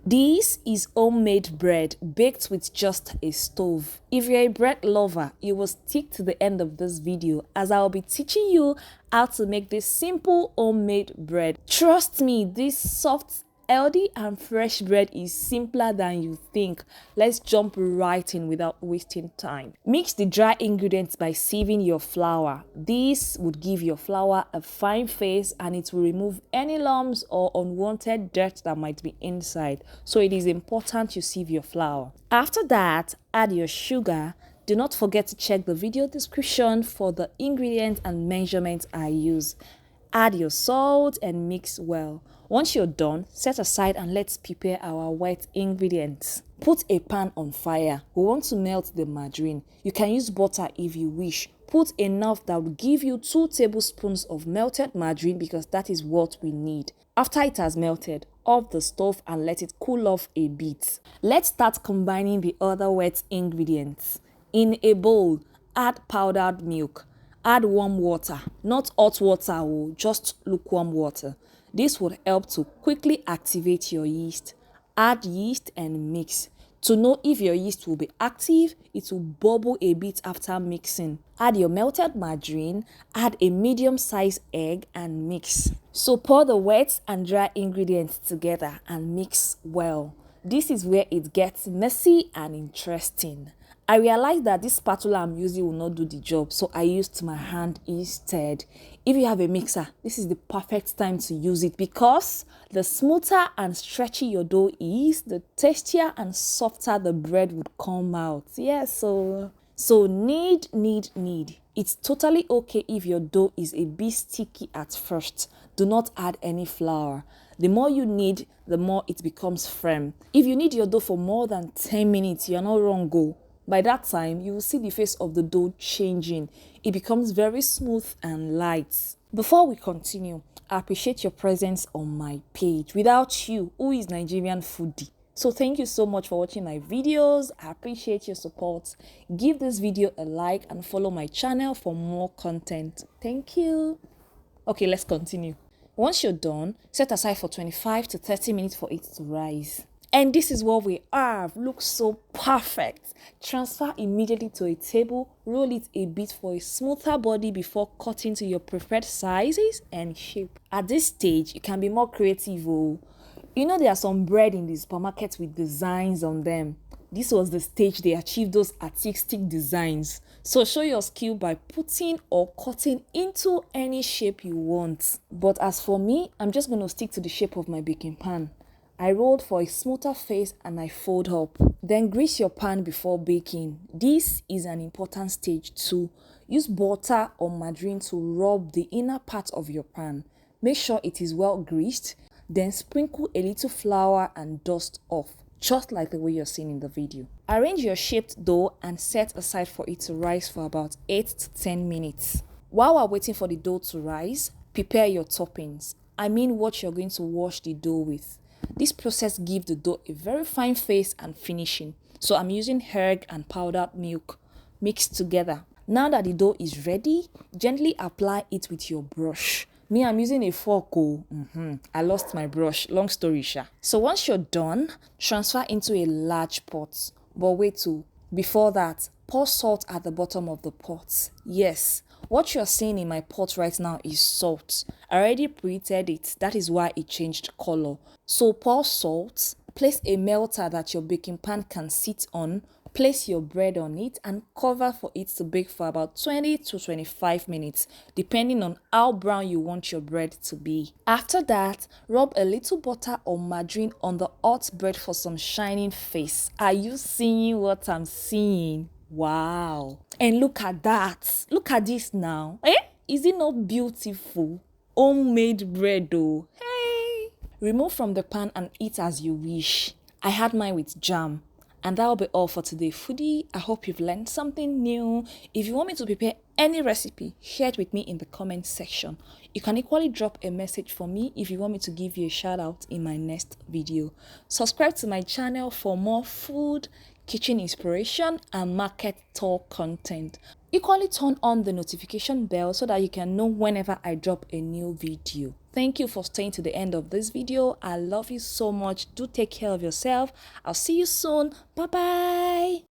This is homemade bread baked with just a stove. If you're a bread lover, you will stick to the end of this video as I will be teaching you how to make this simple homemade bread. Trust me, this soft, healthy and fresh bread is simpler than you think. Let's jump right in without wasting time. Mix the dry ingredients by sieving your flour. This would give your flour a fine face and it will remove any lumps or unwanted dirt that might be inside. So it is important you sieve your flour. After that, add your sugar. Do not forget to check the video description for the ingredients and measurements I use. Add your salt and mix well. Once you're done, set aside and let's prepare our wet ingredients. Put a pan on fire. We want to melt the margarine. You can use butter if you wish. Put enough that will give you 2 tablespoons of melted margarine because that is what we need. After it has melted, off the stove and let it cool off a bit. Let's start combining the other wet ingredients. In a bowl, add powdered milk. Add warm water, not hot water, just lukewarm water. This would help to quickly activate your yeast. Add yeast and mix. To know if your yeast will be active, it will bubble a bit after mixing. Add your melted margarine, add a medium-sized egg and mix. So pour the wet and dry ingredients together and mix well. This is where it gets messy and interesting. I realized that this spatula I'm using will not do the job, so I used my hand instead. If you have a mixer, this is the perfect time to use it because the smoother and stretchy your dough is, the tastier and softer the bread would come out. Yes, so need. It's totally okay if your dough is a bit sticky at first. Do not add any flour. The more you knead, the more it becomes firm. If you knead your dough for more than 10 minutes, you're not wrong, go. By that time, you will see the face of the dough changing. It becomes very smooth and light. Before we continue, I appreciate your presence on my page. Without you, who is Nigerian Foody? So thank you so much for watching my videos. I appreciate your support. Give this video a like and follow my channel for more content. Thank you. Okay, let's continue. Once you're done, set aside for 25 to 30 minutes for it to rise. And this is what we have. Looks so perfect. Transfer immediately to a table. Roll it a bit for a smoother body before cutting to your preferred sizes and shape. At this stage, you can be more creative. You know there are some bread in the supermarket with designs on them. This was the stage they achieved those artistic designs. So show your skill by putting or cutting into any shape you want. But as for me, I'm just going to stick to the shape of my baking pan. I rolled for a smoother face and I fold up. Then grease your pan before baking. This is an important stage too. Use butter or margarine to rub the inner part of your pan. Make sure it is well greased. Then sprinkle a little flour and dust off, just like the way you're seeing in the video. Arrange your shaped dough and set aside for it to rise for about 8 to 10 minutes. While we're waiting for the dough to rise, prepare your toppings. I mean what you're going to wash the dough with. This process gives the dough a very fine face and finishing. So I'm using egg and powdered milk mixed together. Now that the dough is ready, gently apply it with your brush. Me, I'm using a fork. I lost my brush. Long story short. So once you're done, transfer into a large pot. But wait, before that, pour salt at the bottom of the pot. Yes, what you're seeing in my pot right now is salt. I already preheated it. That is why it changed color. So pour salt, place a melter that your baking pan can sit on, place your bread on it and cover for it to bake for about 20 to 25 minutes, depending on how brown you want your bread to be. After that, rub a little butter or margarine on the hot bread for some shining face. Are you seeing what I'm seeing? Wow. And look at that. Look at this now. Is it not beautiful? Homemade bread though. Hey. Remove from the pan and eat as you wish. I had mine with jam. And that'll be all for today, foodie. I hope you've learned something new. If you want me to prepare any recipe, share it with me in the comment section. You can equally drop a message for me if you want me to give you a shout out in my next video. Subscribe to my channel for more food, kitchen inspiration, and market talk content. Equally turn on the notification bell so that you can know whenever I drop a new video. Thank you for staying to the end of this video. I love you so much. Do take care of yourself. I'll see you soon. Bye bye.